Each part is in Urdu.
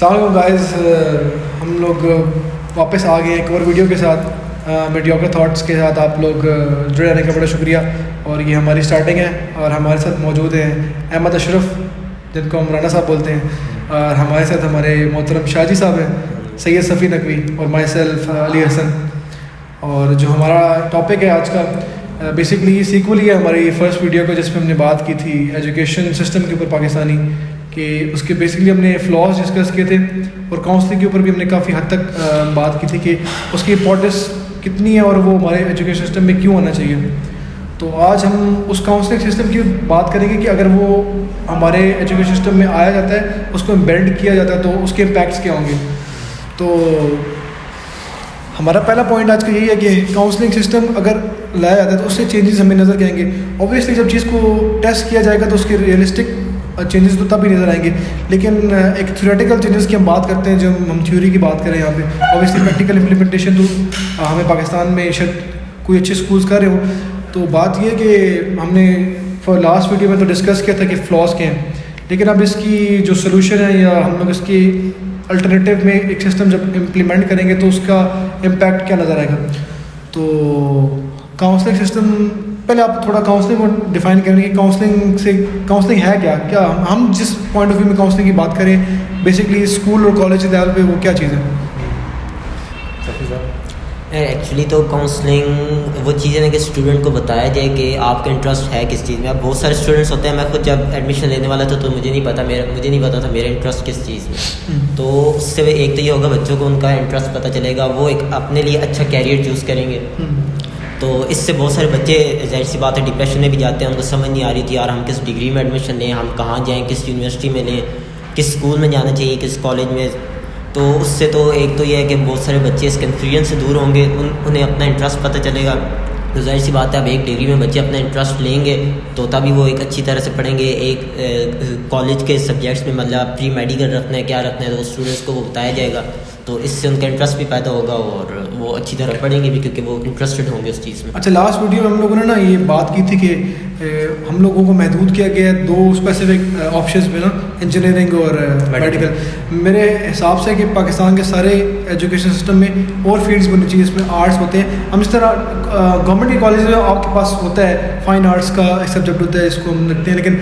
السلام علیکم گائز، ہم لوگ واپس آ گئے ایک اور ویڈیو کے ساتھ میڈیوکر تھاٹس کے ساتھ. آپ لوگ جڑے رہنے کا بڑا شکریہ. اور یہ ہماری سٹارٹنگ ہے اور ہمارے ساتھ موجود ہیں احمد اشرف جن کو ہم رانا صاحب بولتے ہیں, اور ہمارے ساتھ ہمارے محترم شاہ جی صاحب ہیں, سید صفی نقوی اور مائی سیلف علی حسن. اور جو ہمارا ٹاپک ہے آج کا بیسکلی یہ سیکول ہی ہے ہماری فرسٹ ویڈیو کو, جس میں ہم نے بات کی تھی ایجوکیشن سسٹم کے اوپر پاکستانی, کہ اس کے بیسکلی ہم نے فلاز ڈسکس کیے تھے اور کاؤنسلنگ کے اوپر بھی ہم نے کافی حد تک بات کی تھی کہ اس کی امپورٹنس کتنی ہے اور وہ ہمارے ایجوکیشن سسٹم میں کیوں آنا چاہیے. تو آج ہم اس کاؤنسلنگ سسٹم کی بات کریں گے کہ اگر وہ ہمارے ایجوکیشن سسٹم میں آیا جاتا ہے, اس کو امبیلڈ کیا جاتا ہے, تو اس کے امپیکٹس کیا ہوں گے. تو ہمارا پہلا پوائنٹ آج کا یہی ہے کہ کاؤنسلنگ سسٹم اگر لایا جاتا ہے تو اس سے چینجز ہمیں نظر کے آئیں گے. اوبویسلی جب چیز کو ٹیسٹ کیا جائے گا تو اس کے ریئلسٹک چینجز تو تب ہی نظر آئیں گے, لیکن ایک تھیوریٹیکل چینجز کی ہم بات کرتے ہیں جب ہم تھیوری کی بات کریں یہاں پہ. اوبویسلی پریکٹیکل امپلیمنٹیشن تو ہمیں پاکستان میں شاید کوئی اچھے اسکولس کر رہے ہو. تو بات یہ ہے کہ ہم نے لاسٹ ویڈیو میں تو ڈسکس کیا تھا کہ فلاز کیا ہیں, لیکن اب اس کی جو سلوشن ہے یا ہم لوگ اس کی الٹرنیٹیو میں ایک سسٹم جب امپلیمنٹ کریں گے تو اس کا امپیکٹ کیا نظر آئے گا. تو کاؤنسلنگ سسٹم, پہلے آپ تھوڑا کاؤنسلنگ کو ڈیفائن کریں کہ کاؤنسلنگ ہے کیا ہم جس پوائنٹ آف ویو میں کاؤنسلنگ کی بات کریں بیسکلی اسکول اور کالج کے لیول پہ وہ کیا چیز ہے. ایکچولی تو کاؤنسلنگ وہ چیز ہے کہ اسٹوڈنٹ کو بتایا جائے کہ آپ کا انٹرسٹ ہے کس چیز میں. اب بہت سارے اسٹوڈنٹس ہوتے ہیں, میں خود جب ایڈمیشن لینے والا تھا تو مجھے نہیں پتا تھا میرا انٹرسٹ کس چیز میں. تو اس سے ایک تو یہ ہوگا بچوں کو ان کا انٹرسٹ پتہ چلے گا, وہ ایک اپنے لیے اچھا کیریئر چوز کریں گے. تو اس سے بہت سارے بچے ظاہر سی بات ہے ڈپریشن میں بھی جاتے ہیں, ان کو سمجھ نہیں آ رہی تھی یار ہم کس ڈگری میں ایڈمیشن لیں, ہم کہاں جائیں, کس یونیورسٹی میں لیں, کس اسکول میں جانا چاہیے, کس کالج میں. تو اس سے تو ایک تو یہ ہے کہ بہت سارے بچے اس کنفیوژن سے دور ہوں گے, انہیں اپنا انٹرسٹ پتہ چلے گا. تو ظاہر سی بات ہے اب ایک ڈگری میں بچے اپنا انٹرسٹ لیں گے تو تبھی وہ ایک اچھی طرح سے پڑھیں گے. ایک کالج کے سبجیکٹس میں مطلب پری میڈیکل رکھنا ہے, کیا رکھنا ہے, تو اسٹوڈنٹس کو وہ بتایا جائے گا. تو اس سے ان کا انٹرسٹ بھی پیدا ہوگا اور وہ اچھی طرح پڑھیں گے بھی کیونکہ وہ انٹرسٹڈ ہوں گے اس چیز میں. اچھا, لاسٹ ویڈیو میں ہم لوگوں نے نا یہ بات کی تھی کہ ہم لوگوں کو محدود کیا گیا ہے 2 اسپیسیفک آپشنز میں نا, انجینئرنگ اور میڈیکل. میرے حساب سے کہ پاکستان کے سارے ایجوکیشن سسٹم میں اور فیلڈس بننی چاہیے, اس میں آرٹس ہوتے ہیں. ہم اس طرح گورنمنٹ کے کالج میں آپ کے پاس ہوتا ہے فائن آرٹس کا ایک سبجیکٹ ہوتا ہے, اس کو ہم رکھتے ہیں, لیکن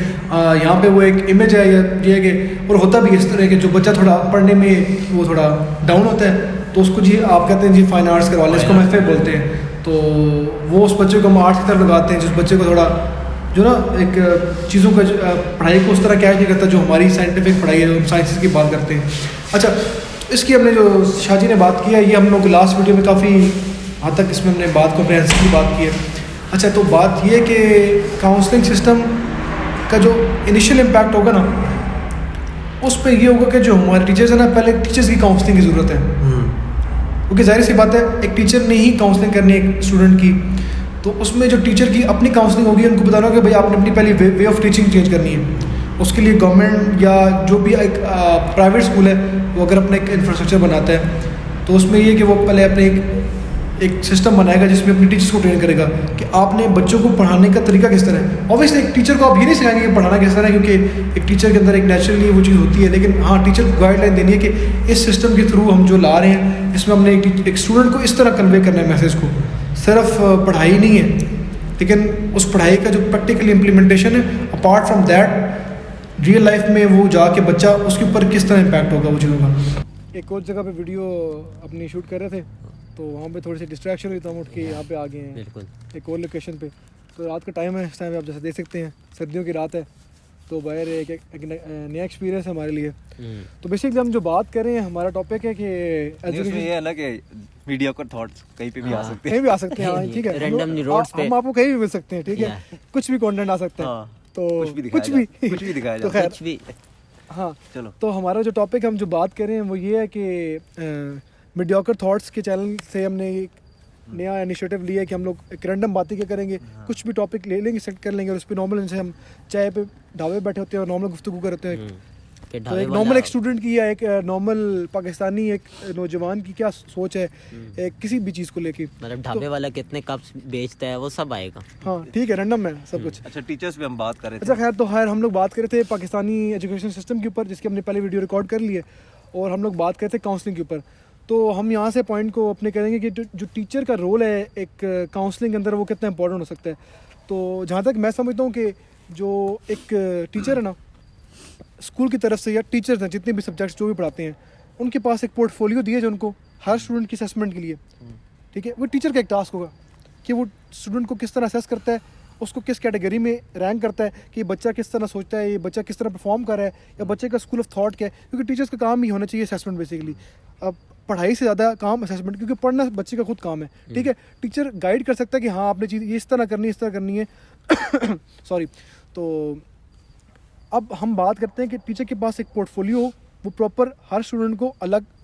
یہاں پہ وہ ایک امیج ہے یہ ہے کہ, اور ہوتا بھی اس طرح کہ جو بچہ تھوڑا پڑھنے میں وہ تھوڑا ڈاؤن ہوتا ہے تو اس کو جی آپ کہتے ہیں جی فائن آرٹس کروا لیں, اس کو محفل بولتے ہیں. تو وہ اس بچے کو ہم آرٹس کی طرف لگاتے ہیں جس بچے کو تھوڑا جو نا ایک چیزوں کا پڑھائی کو اس طرح کیا کرتا ہے جو ہماری سائنٹیفک پڑھائی ہے, ہم سائنسز کی بات کرتے ہیں. اچھا, اس کی ہم نے جو شاہ جی نے بات کی ہے یہ ہم لوگ لاسٹ ویڈیو میں کافی حد تک اس میں ہم نے بات کمپریہنسولی بات کی ہے. اچھا, تو بات یہ کہ کاؤنسلنگ سسٹم کا جو انیشیل امپیکٹ ہوگا نا اس پہ یہ ہوگا کہ جو ہمارے ٹیچرز ہیں نا, پہلے ٹیچرز کی کاؤنسلنگ کی ضرورت ہے, کیونکہ ظاہر سی بات ہے ایک ٹیچر نے ہی کاؤنسلنگ کرنی ہے ایک اسٹوڈنٹ کی. تو اس میں جو ٹیچر کی اپنی کاؤنسلنگ ہوگی, ان کو بتانا ہوگا کہ بھائی آپ نے اپنی پہلی وے آف ٹیچنگ چینج کرنی ہے. اس کے لیے گورنمنٹ یا جو بھی ایک پرائیویٹ اسکول ہے وہ اگر اپنا ایک انفراسٹرکچر بناتا ہے تو اس میں یہ کہ وہ پہلے اپنے ایک سسٹم بنائے گا جس میں اپنی ٹیچرس کو ٹرین کرے گا کہ آپ نے بچوں کو پڑھانے کا طریقہ کس طرح ہے. اوبیسلی ایک ٹیچر کو آپ یہ نہیں سکھائیں گے کہ پڑھانا کس طرح ہے, کیونکہ ایک ٹیچر کے اندر ایک نیچرلی وہ چیز ہوتی ہے, لیکن ہاں ٹیچر کو گائیڈ لائن دینی ہے کہ اس سسٹم کے تھرو ہم جو لا رہے ہیں اس میں ہم نے ایک اسٹوڈنٹ کو اس طرح کنوے کرنا ہے میسیج کو. صرف پڑھائی نہیں ہے لیکن اس پڑھائی کا جو پریکٹیکل امپلیمنٹیشن ہے, apart from that real life میں وہ جا کے بچہ اس کے اوپر کس طرح امپیکٹ ہوگا وہ چیزوں کا. ایک اور جگہ پہ ویڈیو اپنی شوٹ کر رہے تھے تو وہاں پہ تھوڑی سی ڈسٹریکشن ہوئی تو ہم اٹھ کے یہاں پہ آ گئے ہیں ایک اور لوکیشن پہ. تو رات کا ٹائم ہے, اس ٹائم پہ آپ جیسے دیکھ سکتے ہیں سردیوں کی رات ہے, تو باہر ایک نیا ایکسپیرینس ہے ہمارے لیے. تو بیسکلی ہم جو بات کر رہے ہیں ہمارا ٹاپک ہے کہ ایجوکیشن, یہ ہے نا کہ میڈیوکر تھاٹس کہیں پہ بھی آ سکتے ہیں, کہیں بھی آ سکتے ہیں. ٹھیک ہے, رینڈملی روڈز پہ ہم آپ کو کہیں بھی مل سکتے ہیں. ٹھیک ہے, کچھ بھی کانٹینٹ آ سکتا ہے, تو کچھ بھی دکھایا جائے, کچھ بھی. ہاں چلو, تو ہمارا جو ٹاپک ہم جو بات کر رہے ہیں وہ یہ ہے کہ میڈیوکر تھاٹس کے چینل سے ہم نے ایک نیا انیشیٹو لیا ہے کہ ہم لوگ ایک رینڈم باتیں کیا کریں گے, کچھ بھی ٹاپک لے لیں گے, سیٹ کر لیں گے, اور اس پہ نارمل جیسے ہم چائے پہ ڈھابے بیٹھے ہوتے ہیں اور نارمل گفتگو کرتے ہیں. تو ایک نارمل ایک اسٹوڈنٹ کی یا ایک نارمل پاکستانی ایک نوجوان کی کیا سوچ ہے کسی بھی چیز کو لے کے, مطلب ڈھابے والا کتنے کپس بیچتا ہے وہ سب آئے گا. ہاں ٹھیک ہے, رینڈم ہے سب کچھ. اچھا, ٹیچرس پہ ہم بات کر رہے تھے. اچھا خیر, تو خیر ہم لوگ بات کر رہے تھے پاکستانی ایجوکیشن سسٹم کے اوپر, جس کی ہم نے پہلے ویڈیو ریکارڈ کر لی ہے. اور ہم لوگ بات کرتے ہیں کاؤنسلنگ کے اوپر. تو ہم یہاں سے پوائنٹ کو اپنے کریں گے کہ جو ٹیچر کا رول ہے ایک کاؤنسلنگ کے اندر وہ کتنا امپورٹنٹ ہو سکتا ہے. تو جہاں تک میں سمجھتا ہوں کہ جو ایک ٹیچر ہے نا اسکول کی طرف سے یا ٹیچرز ہیں جتنے بھی سبجیکٹس جو بھی پڑھاتے ہیں ان کے پاس ایک پورٹ فولیو دیا جائے ان کو ہر اسٹوڈنٹ کی اسیسمنٹ کے لیے. ٹھیک ہے, وہ ٹیچر کا ایک ٹاسک ہوگا کہ وہ اسٹوڈنٹ کو کس طرح اسیس کرتا ہے, اس کو کس کیٹیگری میں رینک کرتا ہے کہ یہ بچہ کس طرح سوچتا ہے, یہ بچہ کس طرح پرفارم کر رہا ہے, یا بچے کا اسکول آف تھاٹ کیا ہے. کیونکہ ٹیچرس کا کام ہی ہونا چاہیے اسیسمنٹ بیسیکلی. اب پڑھائی سے زیادہ کام اسیسمنٹ, کیونکہ پڑھنا بچے کا خود کام ہے. ٹھیک ہے, ٹیچر گائیڈ کر سکتا ہے کہ ہاں آپ نے چیز یہ اس طرح کرنی ہے, اس طرح کرنی ہے. سوری. تو اب ہم بات کرتے ہیں کہ ٹیچر کے پاس ایک پورٹ فولیو ہو, وہ پراپر ہر اسٹوڈنٹ کو الگ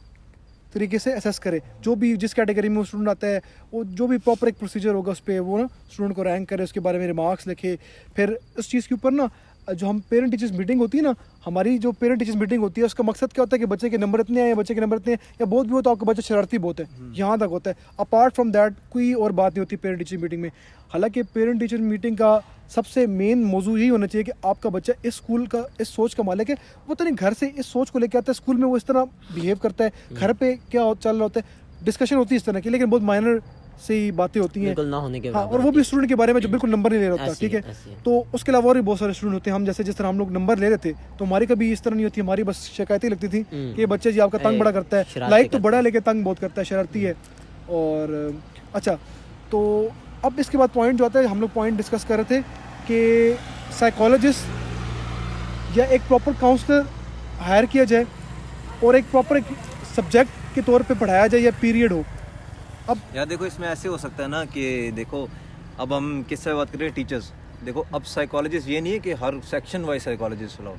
طریقے سے اسیس کرے. جو بھی جس کیٹیگری میں وہ اسٹوڈنٹ آتا ہے وہ جو بھی پراپر ایک پروسیجر ہوگا اس پہ وہ نا اسٹوڈنٹ کو رینک کرے, اس کے بارے میں ریمارکس لکھے. پھر اس چیز کے اوپر نا جو ہم پیرنٹ ٹیچرز میٹنگ ہوتی ہے نا, ہماری جو پیرنٹ ٹیچرز میٹنگ ہوتی ہے اس کا مقصد کیا ہوتا ہے کہ بچے کے نمبر اتنے ہیں یا بچے کے نمبر اتنے ہیں, یا بہت بھی ہو تو آپ کا بچہ شرارتی بہت ہے, یہاں تک ہوتا ہے. اپارٹ فرام دیٹ کوئی اور بات نہیں ہوتی پیرنٹ ٹیچر میٹنگ میں. حالانکہ پیرنٹ ٹیچر میٹنگ کا سب سے مین موضوع یہی ہونا چاہیے کہ آپ کا بچہ اس اسکول کا اس سوچ کا مالک ہے, وہ تو نہیں گھر سے اس سوچ کو لے کے آتا ہے, اسکول میں وہ اس طرح بیہیو کرتا ہے, گھر پہ کیا چل رہا ہوتا ہے, ڈسکشن ہوتی ہے اس طرح کی, لیکن بہت مائنر سے ہی باتیں ہوتی ہیں بالکل نہ ہونے کے. ہاں, اور وہ بھی اسٹوڈنٹ کے بارے میں جو بالکل نمبر نہیں لے رہا ہوتا. ٹھیک ہے, تو اس کے علاوہ اور بھی بہت سارے اسٹوڈنٹ ہوتے ہیں. ہم جیسے جس طرح ہم لوگ نمبر لے رہے تھے تو ہماری کبھی اس طرح نہیں ہوتی, ہماری بس شکایتیں لگتی تھی کہ یہ بچہ جی آپ کا تنگ بڑا کرتا ہے, لائک تو بڑا ہے لیکن تنگ بہت کرتا ہے, شرارتی ہے. اور اچھا, تو اب اس کے بعد پوائنٹ جو آتا ہے, ہم لوگ پوائنٹ ڈسکس کر رہے تھے کہ سائیکالوجسٹ یا ایک پراپر کاؤنسلر ہائر کیا جائے اور ایک پراپر ایک سبجیکٹ کے طور پہ پڑھایا جائے یا پیریڈ ہو. اب یار دیکھو اس میں ایسے ہو سکتا ہے نا کہ دیکھو اب ہم کس سے بات کر رہے ہیں, ٹیچرز. دیکھو اب سائیکالوجسٹ یہ نہیں ہے کہ ہر سیکشن وائز سائیکالوجسٹ لاؤ,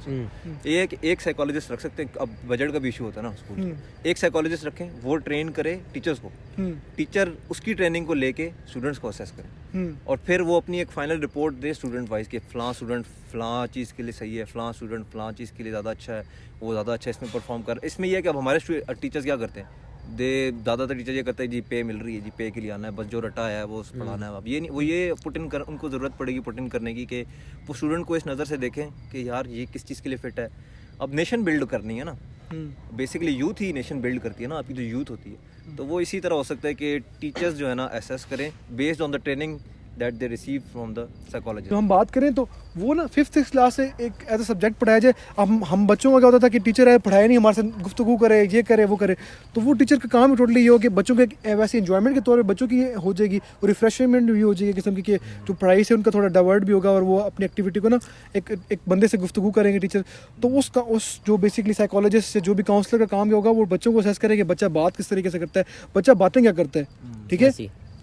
یہ ہے کہ ایک سائیکالوجسٹ رکھ سکتے ہیں. اب بجٹ کا بھی ایشو ہوتا ہے نا اسکول, ایک سائیکالوجسٹ رکھیں, وہ ٹرین کرے ٹیچرز کو, ٹیچر اس کی ٹریننگ کو لے کے اسٹوڈنٹس کو اسیس کریں, اور پھر وہ اپنی ایک فائنل رپورٹ دے اسٹوڈنٹ وائز کہ فلاں اسٹوڈنٹ فلاں چیز کے لیے صحیح ہے, فلاں اسٹوڈنٹ فلاں چیز کے لیے زیادہ اچھا ہے, وہ زیادہ اچھا اس میں پرفارم کر. اس میں یہ ہے کہ اب ہمارے ٹیچرز کیا کرتے ہیں, زیادہ تر ٹیچر یہ کرتے ہیں جی پے مل رہی ہے, جی پے کے لیے آنا ہے, بس جو رٹا ہے وہ پڑھانا ہے. اب یہ نہیں, وہ یہ پٹ ان کر, ان کو ضرورت پڑے گی پٹ ان کرنے کی کہ وہ اسٹوڈنٹ کو اس نظر سے دیکھیں کہ یار یہ کس چیز کے لیے فٹ ہے. اب نیشن بلڈ کرنی ہے نا, بیسکلی یوتھ ہی نیشن بلڈ کرتی ہے نا, آپ کی جو یوتھ ہوتی ہے. تو وہ اسی طرح ہو سکتا ہے کہ ٹیچرز جو ہے نا اسیس کریں based on the training that they receive from the psychologist. تو ہم بات کریں تو وہ نا 5th کلاس سے ایک ایز اے سبجیکٹ پڑھایا جائے. اب ہم بچوں کا کیا ہوتا تھا کہ ٹیچر ہے پڑھائے نہیں, ہمارے ساتھ گفتگو کرے, یہ کرے وہ کرے, تو وہ ٹیچر کا کام ہی ٹوٹلی یہ ہو کہ بچوں کے ویسے انجوائمنٹ کے طور پہ بچوں کی ہو جائے گی, اور ریفریشمنٹ بھی ہو جائے گی قسم کی, کہ جو پڑھائی سے ان کا تھوڑا ڈائیورٹ بھی ہوگا, اور وہ اپنی ایکٹیویٹی کو نا ایک بندے سے گفتگو کریں گے ٹیچر. تو اس جو بیسکلی سائیکالوجسٹ سے جو بھی کاؤنسلر کا کام ہوگا وہ بچوں کو اسیس کرے کہ بچہ بات کس طریقے سے کرتا ہے, بچہ باتیں کیا کرتا ہے. ٹھیک ہے,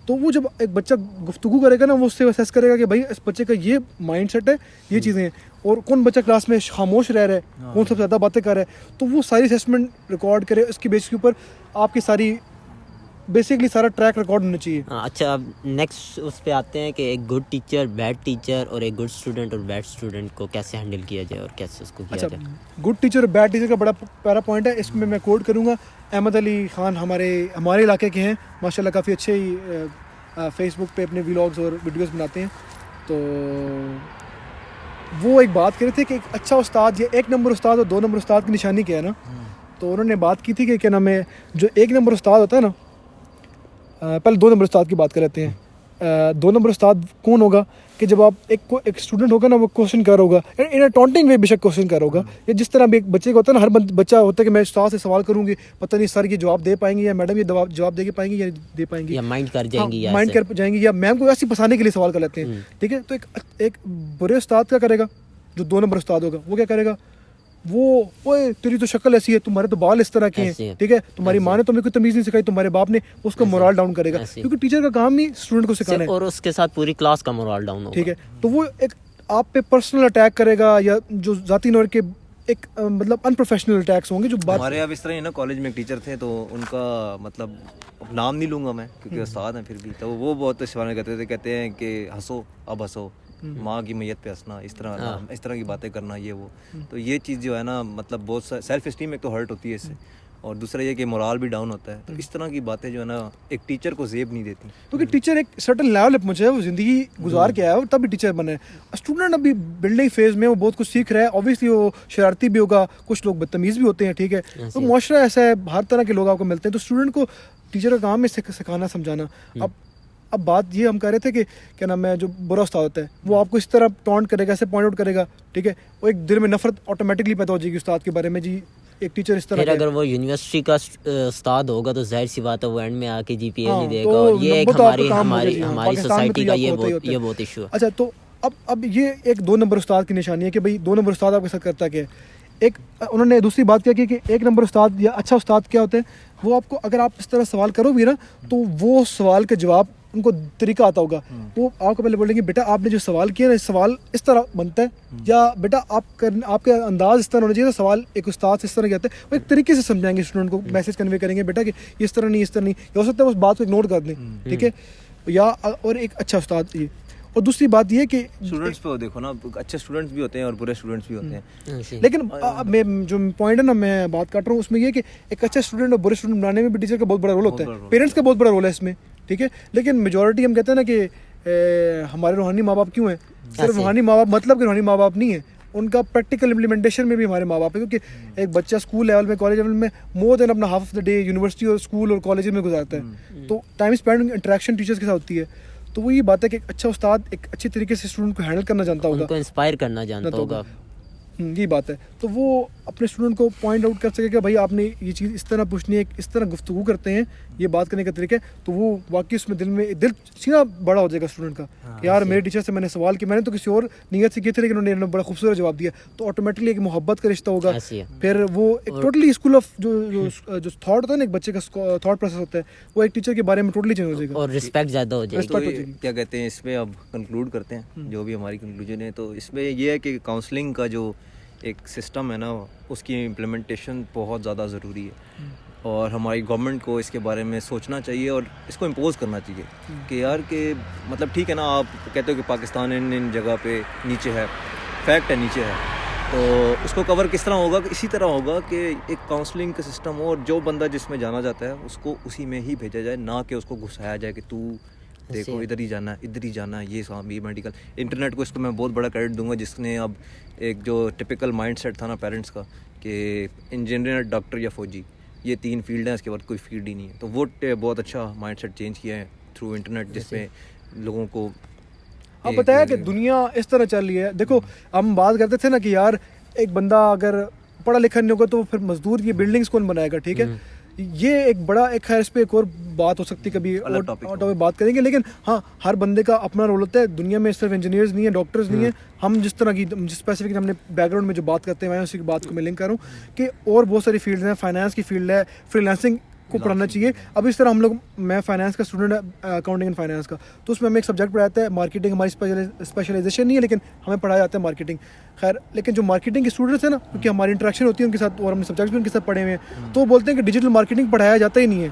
تو وہ جب ایک بچہ گفتگو کرے گا نا, وہ اس سے اسیس کرے گا کہ بھائی اس بچے کا یہ مائنڈ سیٹ ہے, یہ چیزیں ہیں, اور کون بچہ کلاس میں خاموش رہ رہا ہے, کون سب سے زیادہ باتیں کر رہا ہے. تو وہ ساری اسیسمنٹ ریکارڈ کرے, اس کی بیس کے اوپر آپ کی ساری بیسکلی سارا ٹریک ریکارڈ ہونا چاہیے. اچھا, اب نیکسٹ اس پہ آتے ہیں کہ ایک گڈ ٹیچر, بیڈ ٹیچر, اور ایک گڈ اسٹوڈنٹ اور بیڈ اسٹوڈنٹ کو کیسے ہینڈل کیا جائے اور کیسے اس کو کیا جائے. گڈ ٹیچر اور بیڈ ٹیچر کا بڑا پیارا پوائنٹ ہے, اس میں کوٹ کروں گا. احمد علی خان ہمارے علاقے کے ہیں ماشاء اللہ, کافی اچھے ہی فیس بک پہ اپنے ولاگز اور ویڈیوز بناتے ہیں. تو وہ ایک بات کر رہے تھے کہ ایک اچھا استاد یا 1 نمبر استاد اور 2 نمبر استاد کی نشانی کیا ہے نا. تو انہوں نے بات کی تھی کہ کیا نام ہے, جو 1 نمبر استاد ہوتا ہے نا, پہلے 2 نمبر استاد کی بات کر لیتے ہیں. 2 نمبر استاد کون ہوگا کہ جب آپ ایک اسٹوڈنٹ ہوگا نا, وہ کوشچن کر ہوگا ان اے ٹونٹنگ وے, بے شک کوشچن کر ہوگا, یا جس طرح بھی ایک بچے کا ہوتا ہے نا, ہر بچہ ہوتا ہے کہ میں استاد سے سوال کروں گی, پتہ نہیں سر یہ جواب دے پائیں گے یا میڈم یہ جواب دے پائیں گی یا دے پائیں گی, یا مائنڈ کر جائیں گی, مائنڈ کر جائیں گی, یا میم کو ایسی پھنسانے کے لیے سوال کر لیتے ہیں. ٹھیک ہے, تو ایک برے استاد کیا کرے گا, جو 2 نمبر استاد ہوگا وہ کیا کرے گا, وہ اوے تیری تو شکل ایسی ہے, تمہارے تو بال اس طرح کے ہیں, ٹھیک ہے, تمہاری ماں نے تمہیں کوئی تمیز نہیں سکھائی, تمہارے باپ نے, اس کو مورال ڈاؤن کرے گا, کیونکہ ٹیچر کا کام ہی اسٹوڈنٹ کو سکھانا ہے, اور اس کے ساتھ پوری کلاس کا مورال ڈاؤن ہوگا. ٹھیک ہے, تو وہ ایک آپ پہ پرسنل اٹیک کرے گا, یا جو ذاتی نوع کے ایک مطلب ان پروفیشنل اٹیکس ہوں گے. جو بات ہمارے اب اس طرح ہی نا, کالج میں ایک ٹیچر تھے, تو ان کا مطلب نام نہیں لوں گا میں کیونکہ استاد ہیں پھر بھی, تو وہ بہت استعمال کرتے تھے, کہتے ہیں کہ ہنسو اب ہنسو, ماں کی میت پہ ہنسنا, اس طرح کی باتیں کرنا, یہ وہ. تو یہ چیز جو ہے نا, مطلب بہت سیلف اسٹیم ایک تو ہرٹ ہوتی ہے اس سے, اور دوسرا یہ کہ مورال بھی ڈاؤن ہوتا ہے. تو اس طرح کی باتیں جو ہے نا ایک ٹیچر کو زیب نہیں دیتی, کیونکہ ٹیچر ایک سرٹن لیول پہ پہنچا ہے, وہ زندگی گزار کے آیا ہے تب بھی ٹیچر بنا ہے. اسٹوڈنٹ ابھی بلڈنگ فیز میں وہ بہت کچھ سیکھ رہا ہے, اوبیسلی وہ شرارتی بھی ہوگا, کچھ لوگ بدتمیز بھی ہوتے ہیں, ٹھیک ہے, تو معاشرہ ایسا ہے, ہر طرح کے لوگ آپ کو ملتے ہیں, تو اسٹوڈنٹ کو ٹیچر کا کام ہے سکھانا سمجھانا. اب بات یہ ہم کہہ رہے تھے کہ کیا نام ہے, جو برا استاد ہوتا ہے وہ آپ کو اس طرح ٹونٹ کرے گا, ایسے پوائنٹ آؤٹ کرے گا, ٹھیک ہے, وہ ایک دل میں نفرت آٹومیٹکلی پیدا ہو جائے گی استاد کے بارے میں. جی ایک ٹیچر اس طرح پھر اگر وہ یونیورسٹی کا استاد ہوگا تو ظاہر سی بات ہے وہ اینڈ میں آ کے جی پی اے نہیں دے گا, اور یہ ایک ہماری سوسائٹی کا یہ بہت ایشو ہے. اچھا, تو اب یہ ایک 2 نمبر استاد کی نشانی ہے کہ بھائی 2 نمبر استاد آپ کے ساتھ کرتا کیا ہے. ایک انہوں نے دوسری بات کیا کہ 1 نمبر استاد یا اچھا استاد کیا ہوتے ہیں, وہ آپ کو اگر آپ اس طرح سوال کرو بھی نا تو وہ سوال کا جواب ان کو طریقہ آتا ہوگا. وہ آپ کو پہلے بولیں گے بیٹا آپ نے جو سوال کیا نا, سوال اس طرح بنتا ہے, یا بیٹا آپ کا انداز اس طرح ہونا چاہیے. سوال ایک استاد سے اس طرح کہتے ہیں, وہ ایک طریقے سے سمجھائیں گے اسٹوڈنٹ کو, میسج کنوے کریں گے بیٹا کہ یہ اس طرح نہیں, اس طرح نہیں, یا ہو سکتا ہے اس بات کو اگنور کر دیں, ٹھیک ہے, یا اور ایک اچھا استاد یہ. اور دوسری بات یہ کہ اسٹوڈنٹس پہ دیکھو نا, اچھے اسٹوڈنٹس بھی ہوتے ہیں اور برے اسٹوڈنٹس بھی ہوتے ہیں, لیکن میں جو پوائنٹ ہے نا میں بات کر رہا ہوں اس میں یہ کہ ایک اچھا اسٹوڈنٹ اور برے اسٹوڈنٹ بنانے میں بھی ٹیچر کا بہت بڑا رول ہوتا ہے, پیرنٹس کا بہت بڑا رول ہے اس میں, ٹھیک ہے. لیکن میجورٹی ہم کہتے ہیں نا کہ ہمارے روحانی ماں باپ کیوں ہیں, صرف روحانی ماں باپ مطلب کہ روحانی ماں باپ نہیں ہے, ان کا پریکٹیکل امپلیمنٹیشن میں بھی ہمارے ماں باپ ہے. کیونکہ ایک بچہ اسکول لیول میں, کالج لیول میں مور دین اپنا half of the day university اور اسکول اور کالج میں گزارتا ہے, تو ٹائم اسپینڈ انٹریکشن ٹیچرس کے ساتھ ہوتی ہے. تو وہ یہ بات ہے کہ ایک اچھا استاد ایک اچھی طریقے سے اسٹوڈنٹ کو ہینڈل کرنا جانتا ہوگا, ان کو انسپائر کرنا جانتا ہوگا. یہ بات ہے, تو وہ اپنے اسٹوڈنٹ کو پوائنٹ آؤٹ کر سکے کہ بھائی آپ نے یہ چیز اس طرح پوچھنی ہے, اس طرح گفتگو کرتے ہیں, یہ بات کرنے کا طریقہ ہے. تو وہ واقعی اس میں دل سینہ بڑا ہو جائے گا اسٹوڈنٹ کا کہ یار میرے ٹیچر سے میں نے سوال کیا, میں نے تو کسی اور نیت سے کیے تھے لیکن انہوں نے بڑا خوبصورت جواب دیا, تو آٹومیٹکلی ایک محبت کا رشتہ ہوگا. پھر وہ ایک ٹوٹلی اسکول آف جو تھاٹ ہوتا ہے نا, ایک بچے کا تھاٹ پروسیس ہوتا ہے, وہ ایک ٹیچر کے بارے میں ٹوٹلی چینج ہو جائے گا, اور رسپیکٹ زیادہ ہو جائے گی. کیا کہتے ہیں اس میں, اب کنکلوڈ کرتے ہیں جو بھی ہماری کنکلوژن ہے. تو اس میں یہ ہے کہ کاؤنسلنگ کا جو ایک سسٹم ہے نا, اس کی امپلیمنٹیشن بہت زیادہ ضروری ہے, اور ہماری گورنمنٹ کو اس کے بارے میں سوچنا چاہیے اور اس کو امپوز کرنا چاہیے کہ یار کہ مطلب ٹھیک ہے نا, آپ کہتے ہو کہ پاکستان ان جگہ پہ نیچے ہے, فیکٹ ہے نیچے ہے, تو اس کو کور کس طرح ہوگا, اسی طرح ہوگا کہ ایک کاؤنسلنگ کا سسٹم ہو, اور جو بندہ جس میں جانا چاہتا ہے اس کو اسی میں ہی بھیجا جائے, نہ کہ اس کو گھسایا جائے کہ تو دیکھو ادھر ہی جانا ہے, ادھر ہی جانا ہے, یہ یہ میڈیکل. انٹرنیٹ کو اس کو میں بہت بڑا کریڈٹ دوں گا, جس نے اب ایک جو ٹپیکل مائنڈ سیٹ تھا نا پیرنٹس کا کہ انجینئر, ڈاکٹر یا فوجی, یہ 3 فیلڈ ہیں, اس کے بعد کوئی فیلڈ ہی نہیں ہے. تو وہ بہت اچھا مائنڈ سیٹ چینج کیا ہے تھرو انٹرنیٹ, جس میں لوگوں کو آپ بتایا کہ دنیا اس طرح چل رہی ہے. دیکھو ہم بات کرتے تھے نا کہ یار ایک بندہ اگر پڑھا لکھا نہیں ہوگا تو پھر مزدور یہ بلڈنگس کون بنائے گا, ٹھیک ہے. یہ ایک بڑا ایک خیر, اس پہ ایک اور بات ہو سکتی ہے, کبھی اور بات کریں گے. لیکن ہاں ہر بندے کا اپنا رول ہوتا ہے دنیا میں, صرف انجینئرز نہیں ہیں, ڈاکٹرز نہیں ہیں. ہم جس طرح کی جس اسپیسیفک ہم نے بیک گراؤنڈ میں جو بات کرتے ہیں اسی کی بات کو میں لنک کروں کہ اور بہت ساری فیلڈز ہیں. فائنانس کی فیلڈ ہے, فری لانسنگ کو پڑھانا چاہیے. اب اس طرح ہم لوگ, میں فائنانس کا اسٹوڈنٹ ہے, اکاؤنٹنگ اینڈ فائنانس کا, تو اس میں ہمیں ایک سبجیکٹ پڑھاتا ہے مارکیٹنگ. ہماری اسپیشلائزیشن نہیں ہے لیکن ہمیں پڑھایا جاتا ہے مارکیٹنگ. خیر لیکن جو مارکیٹنگ کے اسٹوڈنٹس ہیں نا, کیونکہ ہماری انٹریکشن ہوتی ہے ان کے ساتھ اور ہم نے سبجیکٹس بھی ان کے ساتھ پڑھے ہوئے ہیں, تو وہ بولتے ہیں کہ ڈیجیٹل مارکیٹنگ پڑھایا جاتا ہی نہیں ہے.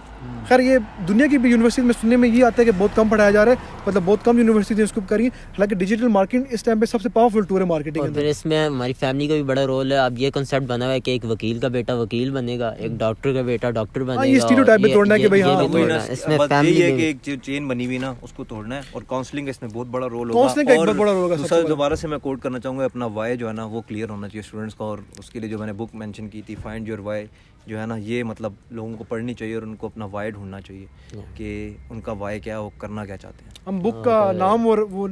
خیر یہ دنیا کی بھی یونیورسٹی میں سننے میں یہ آتا ہے کہ بہت کم پڑھایا جا رہا ہے, مطلب بہت کم یونیورسٹی اس کو کری. حالانکہ ڈیجیٹل مارکیٹنگ اس ٹائم پہ سب سے پاورفل ٹور ہے مارکیٹنگ. اور پھر اس میں ہماری فیملی کا بھی بڑا رول ہے. اب یہ کنسیپٹ بنا ہوا ہے کہ ایک وکیل کا بیٹا وکیل بنے گا, ایک ڈاکٹر کا بیٹا ڈاکٹر بنے گا. یہ اسٹیریوٹائپ بھی توڑنا ہے کہ بھائی ہاں اس میں فیملی ہے کہ ایک چین بنی ہوئی نا, اس کو توڑنا ہے. اور کاؤنسلنگ اس میں بہت بڑا رول ہوگا. کاؤنسلنگ کا ایک بہت بڑا رول ہوگا. دوسرا دوبارہ سے میں کوٹ کرنا چاہوں گا, اپنا وائی جو ہے نا وہ کلیئر ہونا چاہیے اسٹوڈنٹس کا, اور اس کے لیے جو میں نے بک مینشن کی تھی فائنڈ یور وائی جو ہے نا, یہ مطلب لوگوں کو پڑھنی چاہیے اور ان کو اپنا وائی ڈھونڈنا چاہیے کہ ان کا وائی کیا ہے, وہ کرنا کیا چاہتے ہیں. ہم بک کا نام اور وہ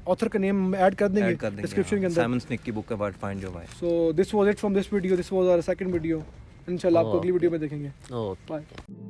آتھر کا نیم ایڈ کر دیں گے ڈسکرپشن کے اندر. سائمن سنک کی بک ہے find your why. So this was it from this video. This was our second video. انشاءاللہ آپ کو اگلی ویڈیو میں دیکھیں گے. اوکے. بائے.